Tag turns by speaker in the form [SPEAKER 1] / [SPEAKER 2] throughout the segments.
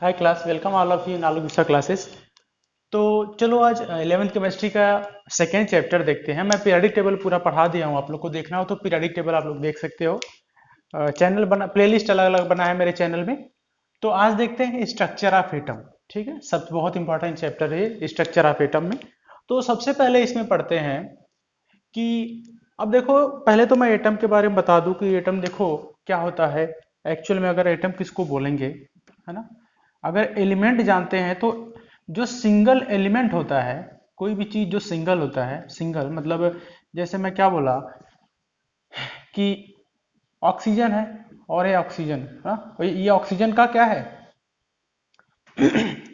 [SPEAKER 1] Hi class, welcome all of you in Alok Vishwa classes. तो चलो आज 11th केमिस्ट्री का सेकेंड चैप्टर देखते हैं। मैं पीरियडिक टेबल पूरा पढ़ा दिया हूँ, आप लोग को देखना हो तो पीरियडिक टेबल आप लोग देख सकते हो। चैनल बना, प्लेलिस्ट अलग अलग बना है मेरे चैनल में। तो आज देखते हैं स्ट्रक्चर ऑफ एटम। ठीक है, सब बहुत इंपॉर्टेंट चैप्टर है स्ट्रक्चर ऑफ एटम में। तो सबसे पहले इसमें पढ़ते हैं कि अब देखो, पहले तो मैं एटम के बारे में बता दूं कि एटम देखो क्या होता है एक्चुअल में। अगर एटम किसको बोलेंगे, है ना, अगर एलिमेंट जानते हैं तो जो सिंगल एलिमेंट होता है, कोई भी चीज जो सिंगल होता है, सिंगल मतलब जैसे मैं क्या बोला कि ऑक्सीजन है और ये ऑक्सीजन, हाँ ये ऑक्सीजन का क्या है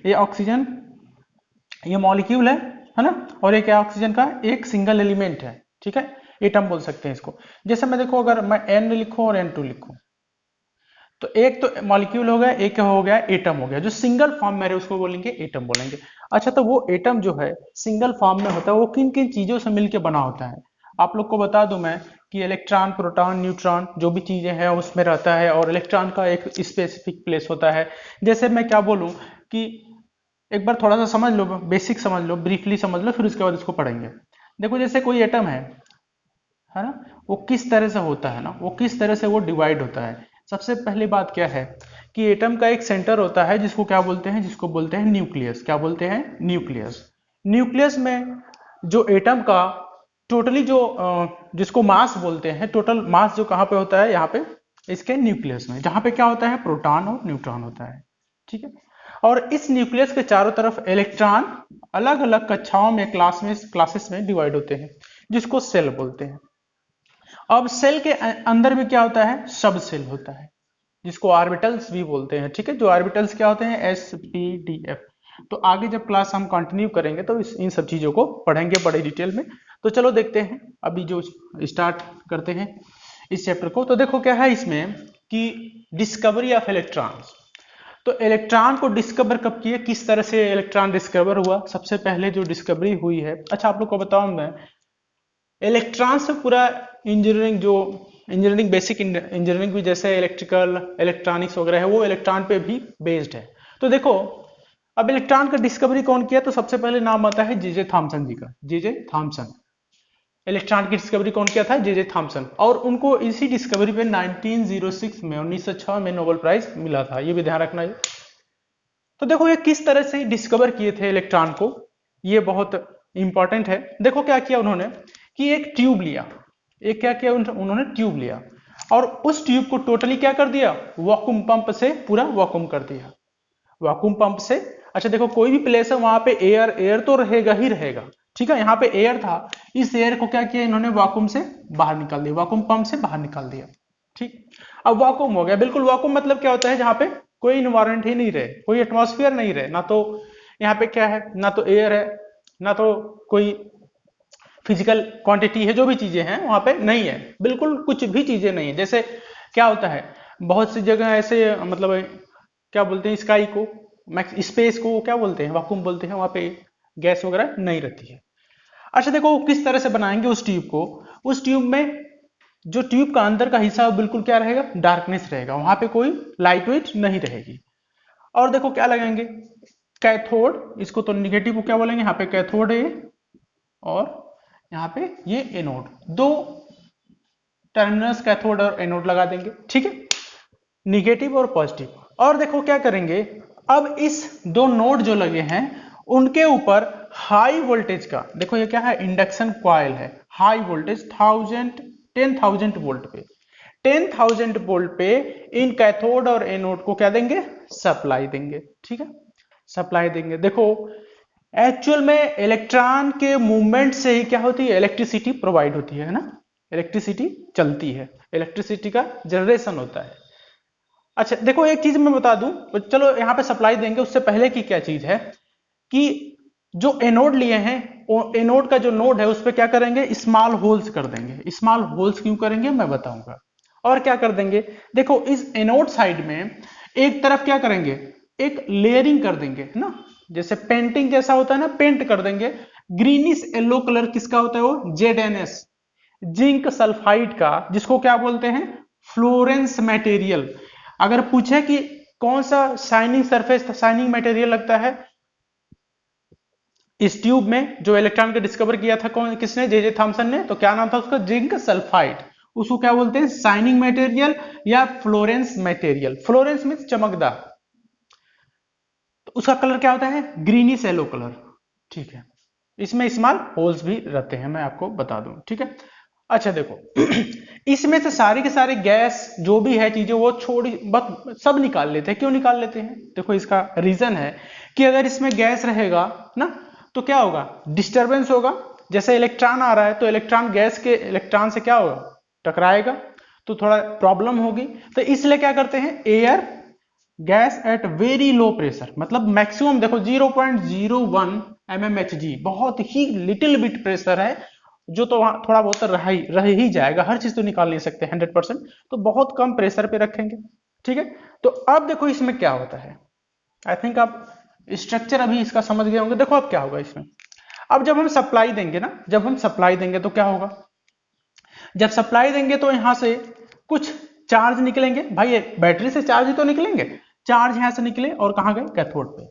[SPEAKER 1] ये ऑक्सीजन, ये मॉलिक्यूल है ना। और ये क्या ऑक्सीजन का एक सिंगल एलिमेंट है। ठीक है, एटम बोल सकते हैं इसको। जैसे मैं देखो, अगर मैं एन लिखूं और N2 लिखूं तो एक तो मॉलिक्यूल हो गया, एक हो गया एटम हो गया। जो सिंगल फॉर्म में है उसको बोलेंगे एटम बोलेंगे। अच्छा, तो वो एटम जो है सिंगल फॉर्म में होता है, वो किन किन चीजों से मिलकर बना होता है आप लोग को बता दूं मैं कि इलेक्ट्रॉन, प्रोटॉन, न्यूट्रॉन जो भी चीजें हैं उसमें रहता है, और इलेक्ट्रॉन का एक स्पेसिफिक प्लेस होता है। जैसे मैं क्या बोलूं कि एक बार थोड़ा सा समझ लो, बेसिक समझ लो, ब्रीफली समझ लो, फिर उसके बाद इसको पढ़ेंगे। देखो, जैसे कोई एटम है ना, वो किस तरह से होता है ना, वो किस तरह से वो डिवाइड होता है। सबसे पहली बात क्या है कि एटम का एक सेंटर होता है जिसको क्या बोलते हैं, जिसको बोलते हैं न्यूक्लियस। क्या बोलते हैं? न्यूक्लियस। न्यूक्लियस में जो एटम का टोटली जो जिसको मास बोलते हैं, टोटल मास जो कहाँ पे होता है, यहाँ पे इसके न्यूक्लियस में, जहाँ पे क्या होता है, प्रोटॉन और न्यूट्रॉन होता है। ठीक है, और इस न्यूक्लियस के चारों तरफ इलेक्ट्रॉन अलग अलग कक्षाओं में, क्लासेस में डिवाइड होते हैं, जिसको सेल बोलते हैं। अब सेल के अंदर में क्या होता है, सब सेल होता है, जिसको ऑर्बिटल्स भी बोलते हैं। ठीक है, जो ऑर्बिटल्स क्या होते हैं, S P D F। तो आगे जब क्लास हम कंटिन्यू करेंगे तो इन सब चीजों को पढ़ेंगे बड़े डिटेल में। तो चलो देखते हैं, अभी जो स्टार्ट करते हैं इस चैप्टर को। तो देखो क्या है इसमें कि डिस्कवरी ऑफ इलेक्ट्रॉन्स। तो इलेक्ट्रॉन को डिस्कवर कब किए, किस तरह से इलेक्ट्रॉन डिस्कवर हुआ, सबसे पहले जो डिस्कवरी हुई है। अच्छा, आप लोग को बताऊं मैं, इलेक्ट्रॉन से पूरा इंजीनियरिंग, जो इंजीनियरिंग, बेसिक इंजीनियरिंग भी जैसे इलेक्ट्रिकल, इलेक्ट्रॉनिक्स वगैरह है, वो इलेक्ट्रॉन पे भी बेस्ड है। तो देखो, अब इलेक्ट्रॉन का डिस्कवरी कौन किया, तो सबसे पहले नाम आता है जे थॉमसन जी का। जे थॉमसन, इलेक्ट्रॉन की डिस्कवरी कौन किया था, जे थॉमसन। और उनको इसी डिस्कवरी पे 1906 में, 1906 में नोबेल प्राइज मिला था, ये भी ध्यान रखना है। तो देखो ये किस तरह से डिस्कवर किए थे इलेक्ट्रॉन को, ये बहुत इंपॉर्टेंट है। देखो क्या किया उन्होंने कि एक ट्यूब लिया, एक क्या किया उन्होंने, ट्यूब लिया, और उस ट्यूब को टोटली क्या कर दिया, वैक्यूम पंप से पूरा वैक्यूम कर दिया, वैक्यूम पंप से। अच्छा देखो, कोई भी प्लेस है वहां पे एयर, एयर तो रहेगा ही रहेगा। ठीक है, यहाँ पे एयर था, इस एयर को क्या किया इन्होंने, वैक्यूम से बाहर निकाल दिया, वैक्यूम पंप से बाहर निकाल दिया। ठीक, अब वैक्यूम हो गया बिल्कुल। वैक्यूम मतलब क्या होता है, जहां पे कोई इन्वायरमेंट ही नहीं रहे, कोई एटमॉस्फेयर नहीं रहे, ना तो यहाँ पे क्या है, ना तो एयर है, ना तो कोई फिजिकल क्वांटिटी है, जो भी चीजें हैं वहां पे नहीं है, बिल्कुल कुछ भी चीजें नहीं है। जैसे क्या होता है, बहुत सी जगह ऐसे मतलब क्या बोलते हैं स्काई को, स्पेस को क्या बोलते हैं, वैक्यूम बोलते हैं, वहां पे गैस वगैरह नहीं रहती है। अच्छा देखो किस तरह से बनाएंगे उस ट्यूब को। उस ट्यूब में जो ट्यूब का अंदर का हिस्सा बिल्कुल क्या रहेगा, डार्कनेस रहेगा, वहां पे कोई लाइट वेट नहीं रहेगी। और देखो क्या लगाएंगे, कैथोड, इसको तो निगेटिव को क्या बोलेंगे, यहाँ पे कैथोड है, और यहाँ पे ये एनोड, दो टर्मिनल्स कैथोड और एनोड लगा देंगे। ठीक है, निगेटिव और पॉजिटिव। और देखो क्या करेंगे, अब इस दो नोड जो लगे हैं उनके ऊपर हाई वोल्टेज का, देखो ये क्या है, इंडक्शन कॉइल है, हाई वोल्टेज 10,000 वोल्ट पे, 10,000 वोल्ट पे इन कैथोड और एनोड को क्या देंगे, सप्लाई देंगे। ठीक है, सप्लाई देंगे। देखो एक्चुअल में इलेक्ट्रॉन के मूवमेंट से ही क्या होती है, इलेक्ट्रिसिटी प्रोवाइड होती है ना, इलेक्ट्रिसिटी चलती है, इलेक्ट्रिसिटी का जनरेशन होता है। अच्छा देखो एक चीज मैं बता दूं, चलो यहाँ पे सप्लाई देंगे, उससे पहले की क्या चीज है कि जो एनोड लिए हैं, एनोड का जो नोड है उस पर क्या करेंगे, स्मॉल होल्स कर देंगे। स्मॉल होल्स क्यों करेंगे मैं बताऊंगा। और क्या कर देंगे, देखो इस एनोड साइड में एक तरफ क्या करेंगे, एक लेयरिंग कर देंगे, है ना, जैसे पेंटिंग जैसा होता है ना, पेंट कर देंगे। ग्रीनिश येलो कलर किसका होता है, वो ZnS, जिंक सल्फाइड का, जिसको क्या बोलते हैं, फ्लोरेंस मटेरियल। अगर पूछे कि कौन सा शाइनिंग सरफेस, शाइनिंग मटेरियल लगता है इस ट्यूब में जो इलेक्ट्रॉन को डिस्कवर किया था? कौन, किसने? जे थॉमसन ने। तो क्या नाम था उसका? Zinc sulphide. उसको क्या बोलते हैं? शाइनिंग मटेरियल या फ्लोरेंस मटेरियल। फ्लोरेंस मीन्स चमकदार। तो उसका कलर क्या होता है? Greenish yellow colour. ठीक है, इसमें स्मॉल होल्स भी रहते हैं, मैं आपको बता दूं। ठीक है, अच्छा देखो इसमें से सारी के सारे गैस जो भी है चीजें वो छोड़ बस सब निकाल लेते हैं। क्यों निकाल लेते हैं? देखो इसका रीजन है कि अगर इसमें गैस रहेगा ना तो क्या होगा? डिस्टरबेंस होगा। जैसे इलेक्ट्रॉन आ रहा है तो इलेक्ट्रॉन गैस के इलेक्ट्रॉन से क्या होगा? टकराएगा, तो थोड़ा प्रॉब्लम होगी। तो इसलिए क्या करते हैं? Air gas at very low pressure, मतलब मैक्सिमम देखो 0.01 mmHg, बहुत ही लिटिल बिट प्रेशर है, जो तो वहां थोड़ा बहुत रह ही जाएगा, हर चीज तो निकाल नहीं सकते 100%, तो बहुत कम प्रेशर पे रखेंगे। ठीक है, तो अब देखो इसमें क्या होता है। आई थिंक आप स्ट्रक्चर अभी इसका समझ गए होंगे। देखो अब क्या होगा इसमें। अब जब हम सप्लाई देंगे ना, जब हम सप्लाई देंगे तो क्या होगा? जब सप्लाई देंगे तो यहां से कुछ चार्ज निकलेंगे। भाई बैटरी से चार्ज ही तो निकलेंगे। चार्ज यहां से निकले और कहां गए? कैथोड पे।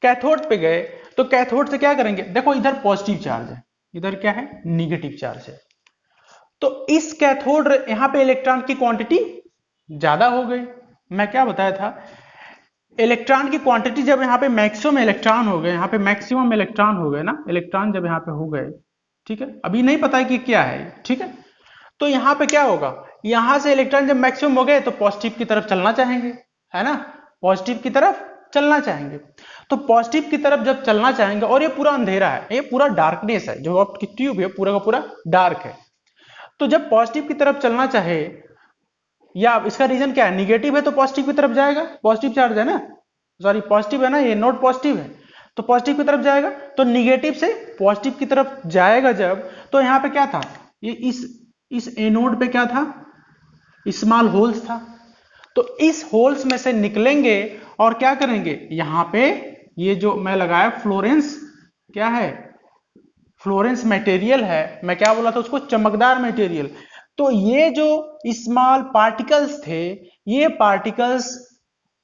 [SPEAKER 1] कैथोड पे गए तो कैथोड से क्या करेंगे? देखो इधर पॉजिटिव चार्ज है, इधर क्या है? निगेटिव चार्ज है। तो इस कैथोड यहां पे इलेक्ट्रॉन की क्वांटिटी ज्यादा हो गई। मैं क्या बताया था? इलेक्ट्रॉन की क्वांटिटी जब यहां पे मैक्सिमम इलेक्ट्रॉन हो गए, यहां पे मैक्सिमम इलेक्ट्रॉन हो गए ना, इलेक्ट्रॉन जब यहां पे हो गए, ठीक है, अभी नहीं पता है कि क्या है, ठीक है, तो यहां पे क्या होगा? यहां से इलेक्ट्रॉन जब मैक्सिमम हो गए तो पॉजिटिव की तरफ चलना चाहेंगे, है ना? पॉजिटिव की तरफ चलना चाहेंगे। तो पॉजिटिव की तरफ जब चलना चाहेंगे, और ये पूरा अंधेरा है, ये पूरा डार्कनेस है, जो आपकी ट्यूब है पूरा का पूरा डार्क है, तो जब पॉजिटिव की तरफ चलना चाहे, या इसका रीजन क्या है? निगेटिव है तो पॉजिटिव की तरफ जाएगा, पॉजिटिव चार्ज है ना, सॉरी पॉजिटिव है ना, ये नोट पॉजिटिव है, तो पॉजिटिव की तरफ जाएगा। तो निगेटिव से पॉजिटिव की तरफ जाएगा जब, तो यहां पे क्या था? ये इस एनोड पे क्या था? स्मॉल होल्स था। तो इस होल्स में से निकलेंगे और क्या करेंगे? यहां पे ये जो मैं लगाया फ्लोरेंस, क्या है? फ्लोरेंस मटेरियल है। मैं क्या बोला था उसको? चमकदार मटेरियल। तो ये जो स्मॉल पार्टिकल्स थे, ये पार्टिकल्स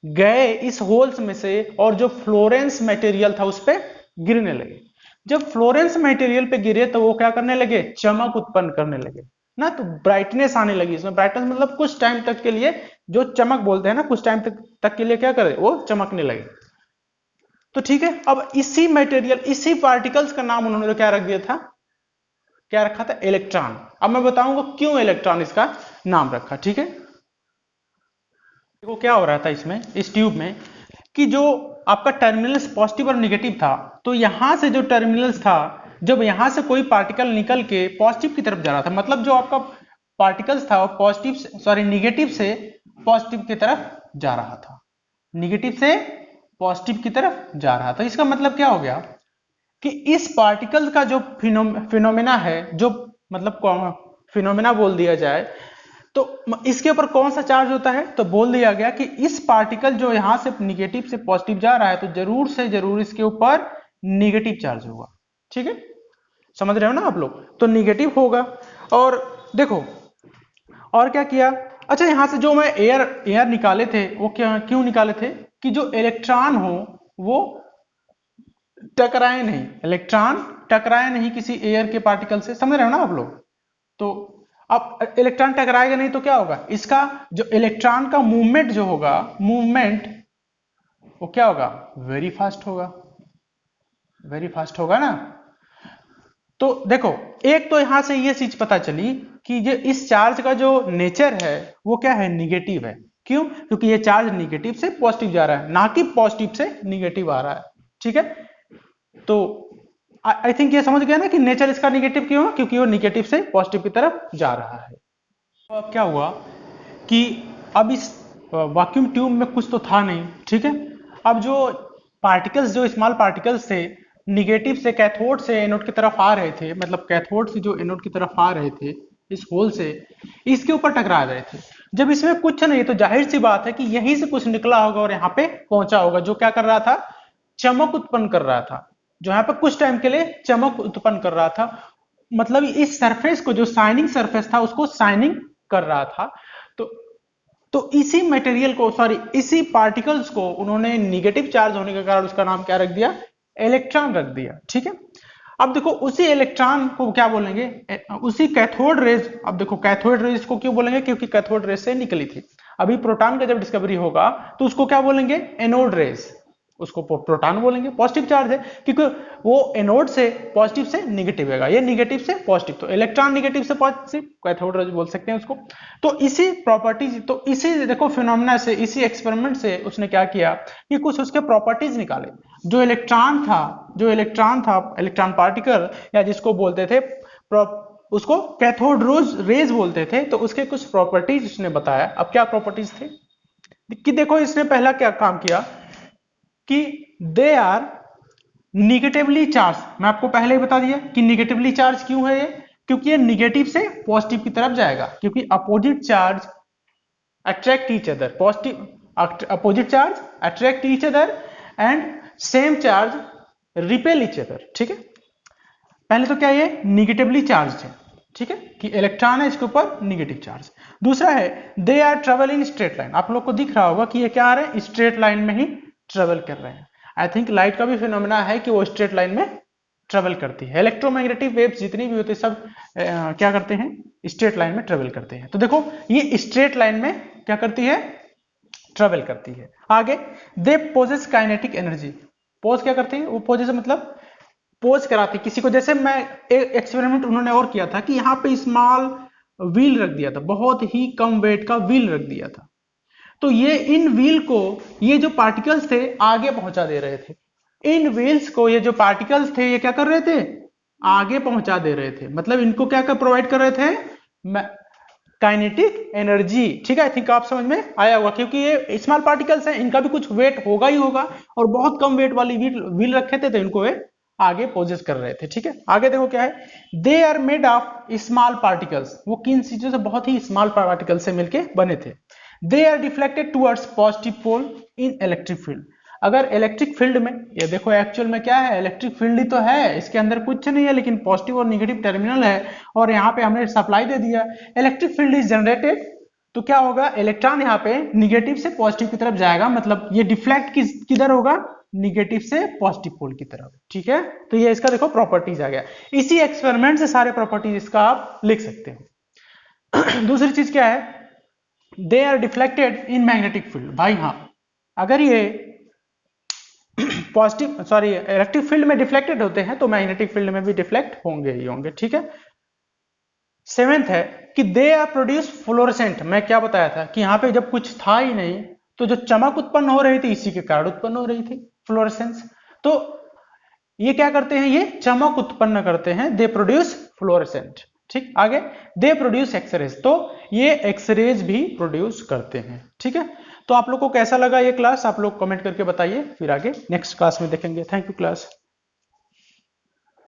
[SPEAKER 1] गए इस होल्स में से और जो फ्लोरेंस मटेरियल था उस पर गिरने लगे। जब फ्लोरेंस मटेरियल पे गिरे तो वो क्या करने लगे? चमक उत्पन्न करने लगे ना, तो ब्राइटनेस आने लगी इसमें। ब्राइटनेस मतलब कुछ टाइम तक के लिए, जो चमक बोलते हैं ना, कुछ टाइम तक के लिए क्या करे? वो चमकने लगे। तो ठीक है, अब इसी मटेरियल, इसी पार्टिकल्स का नाम उन्होंने क्या रख दिया था? क्या रखा था? इलेक्ट्रॉन। अब मैं बताऊंगा क्यों इलेक्ट्रॉन इसका नाम रखा। ठीक है, देखो क्या हो रहा था इसमें, इस ट्यूब में, कि जो आपका टर्मिनल्स पॉजिटिव और निगेटिव था, तो यहां से जो टर्मिनल्स था, जब यहां से कोई पार्टिकल निकल के पॉजिटिव की तरफ जा रहा था, मतलब जो आपका पार्टिकल्स था वो पॉजिटिव, सॉरी निगेटिव से पॉजिटिव की तरफ जा रहा था, निगेटिव से पॉजिटिव की तरफ जा रहा था। इसका मतलब क्या हो गया कि इस पार्टिकल का जो फिनोमेना है, जो मतलब फिनोमेना बोल दिया जाए, तो इसके ऊपर कौन सा चार्ज होता है? तो बोल दिया गया कि इस पार्टिकल जो यहां से निगेटिव से पॉजिटिव जा रहा है, तो जरूर से जरूर इसके ऊपर निगेटिव चार्ज होगा। ठीक है, समझ रहे हो ना आप लोग? तो निगेटिव होगा। और देखो और क्या किया? अच्छा, यहां से जो मैं एयर निकाले थे, वो क्यों निकाले थे? कि जो इलेक्ट्रॉन हो वो टकराए नहीं, इलेक्ट्रॉन टकराए नहीं किसी एयर के पार्टिकल से। समझ रहे हो ना आप लोग? तो अब इलेक्ट्रॉन टकराएगा नहीं तो क्या होगा? इसका जो इलेक्ट्रॉन का मूवमेंट जो होगा, मूवमेंट वो क्या होगा? वेरी फास्ट होगा, वेरी फास्ट होगा ना। तो देखो, एक तो यहां से ये चीज पता चली कि ये इस चार्ज का जो नेचर है वो क्या है? निगेटिव है। क्यों? क्योंकि ये चार्ज निगेटिव से पॉजिटिव जा रहा है, ना कि पॉजिटिव से निगेटिव आ रहा है। ठीक है, तो आई थिंक ये समझ गया ना कि नेचर इसका निगेटिव क्यों है? क्योंकि वो निगेटिव से पॉजिटिव की तरफ जा रहा है। तो अब क्या हुआ कि अब इस वैक्यूम ट्यूब में कुछ तो था नहीं। ठीक है, अब जो पार्टिकल्स, जो स्मॉल पार्टिकल्स थे, निगेटिव से कैथोड से एनोड की तरफ आ रहे थे, मतलब कैथोड से जो एनोड की तरफ आ रहे थे इस होल से, इसके ऊपर टकरा रहे थे। जब इसमें कुछ नहीं तो जाहिर सी बात है कि यहीं से कुछ निकला होगा और यहाँ पे पहुंचा होगा, जो क्या कर रहा था? चमक उत्पन्न कर रहा था, जो यहाँ पे कुछ टाइम के लिए चमक उत्पन्न कर रहा था। मतलब इस सरफेस को, जो शाइनिंग सरफेस था, उसको शाइनिंग कर रहा था। तो तो इसी मटेरियल को, सॉरी इसी पार्टिकल्स को उन्होंने निगेटिव चार्ज होने के कारण उसका नाम क्या रख दिया, इलेक्ट्रॉन रख दिया। ठीक है, अब देखो उसी इलेक्ट्रॉन को क्या बोलेंगे, उसी कैथोड रेज। अब देखो कैथोड रेज को क्यों बोलेंगे, क्योंकि कैथोड रेज से निकली थी। अभी प्रोटॉन का जब डिस्कवरी होगा तो उसको क्या बोलेंगे, एनोड रेज, उसको प्रोटॉन बोलेंगे, पॉजिटिव चार्ज है क्योंकि वो एनोड से पॉजिटिव से निगेटिव है, ये निगेटिव से पॉजिटिव, तो इलेक्ट्रॉन निगेटिव से पॉजिटिव, कैथोड रेज बोल सकते हैं उसको। तो इसी प्रॉपर्टीज, तो इसी देखो फिनोमेना से, इसी एक्सपेरिमेंट से उसने क्या किया कि कुछ उसके प्रॉपर्टीज निकाले। जो इलेक्ट्रॉन था इलेक्ट्रॉन पार्टिकल, या जिसको बोलते थे उसको कैथोड रेज बोलते थे, तो उसके कुछ प्रॉपर्टीज उसने बताया। अब क्या प्रॉपर्टीज थे कि देखो इसने पहला क्या काम किया कि दे आर निगेटिवली चार्ज। मैं आपको पहले ही बता दिया कि निगेटिवली चार्ज क्यों है ये, क्योंकि ये निगेटिव से पॉजिटिव की तरफ जाएगा, क्योंकि opposite charge attract each other, positive opposite charge attract each other and same charge repel each other. ठीक है, पहले तो क्या ये निगेटिवली चार्ज है, ठीक है, कि इलेक्ट्रॉन है इसके ऊपर निगेटिव चार्ज। दूसरा है they are travel in straight line. आप लोग को दिख रहा होगा कि ये क्या आ रहे हैं, स्ट्रेट लाइन में ही ट्रेवल कर रहे हैं। आई थिंक लाइट का भी फिनोमेना है कि वो स्ट्रेट लाइन में ट्रेवल करती है। इलेक्ट्रोमैग्नेटिक वेव्स जितनी भी होती है सब क्या करते हैं, स्ट्रेट लाइन में ट्रेवल करते हैं। तो देखो ये स्ट्रेट लाइन में क्या करती है, ट्रेवल करती है। आगे they possess kinetic energy. Pose क्या करती है, वो पोजेस मतलब पोज कराती किसी को। जैसे मैं एक एक्सपेरिमेंट उन्होंने और किया था कि यहाँ पे स्मॉल व्हील रख दिया था, बहुत ही कम वेट का व्हील रख दिया था, तो ये इन व्हील को ये जो पार्टिकल्स थे आगे पहुंचा दे रहे थे। इन व्हील्स को ये जो पार्टिकल्स थे ये क्या कर रहे थे, आगे पहुंचा दे रहे थे, मतलब इनको क्या कर प्रोवाइड कर रहे थे, काइनेटिक एनर्जी। ठीक है, आई थिंक आप समझ में आया होगा, क्योंकि ये स्मॉल पार्टिकल्स हैं, इनका भी कुछ वेट होगा ही होगा, और बहुत कम वेट वाली व्हील रखे थे तो इनको ये आगे पोजेस कर रहे थे। ठीक है, आगे देखो क्या है, they are made of small particles. वो किन चीजों से, बहुत ही स्मॉल पार्टिकल से मिलके बने थे। They are deflected towards positive pole in electric field. अगर इलेक्ट्रिक फील्ड में, ये देखो एक्चुअल में क्या है, इलेक्ट्रिक फील्ड ही तो है, इसके अंदर कुछ नहीं है, लेकिन पॉजिटिव और नेगेटिव टर्मिनल है, और यहाँ पे हमने सप्लाई दे दिया, इलेक्ट्रिक फील्ड इज जनरेटेड। तो क्या होगा, इलेक्ट्रॉन यहाँ पे निगेटिव से पॉजिटिव की तरफ जाएगा, मतलब ये डिफ्लेक्ट किधर होगा, निगेटिव से पॉजिटिव पोल की तरफ। ठीक है, तो ये इसका देखो प्रॉपर्टीज आ गया। इसी एक्सपेरिमेंट से सारे प्रॉपर्टीज इसका आप लिख सकते हो। दूसरी चीज क्या है, they are deflected in magnetic field. भाई हाँ, अगर ये पॉजिटिव इलेक्ट्रिक फील्ड में डिफ्लेक्टेड होते हैं तो मैग्नेटिक फील्ड में भी डिफ्लेक्ट होंगे ही होंगे। ठीक है, सेवेंथ है कि दे आर प्रोड्यूस फ्लोरेसेंट। मैं क्या बताया था कि यहाँ पे जब कुछ था ही नहीं तो जो चमक उत्पन्न हो रही थी इसी के कारण उत्पन्न हो रही थी, फ्लोरेसेंस। तो ये क्या करते हैं, ये चमक उत्पन्न करते हैं, दे प्रोड्यूस फ्लोरेसेंट। ठीक, आगे दे प्रोड्यूस एक्सरेज, तो ये एक्सरेज भी प्रोड्यूस करते हैं। ठीक है, तो आप लोग को कैसा लगा ये क्लास, आप लोग कमेंट करके बताइए, फिर आगे नेक्स्ट क्लास में देखेंगे। Thank you class.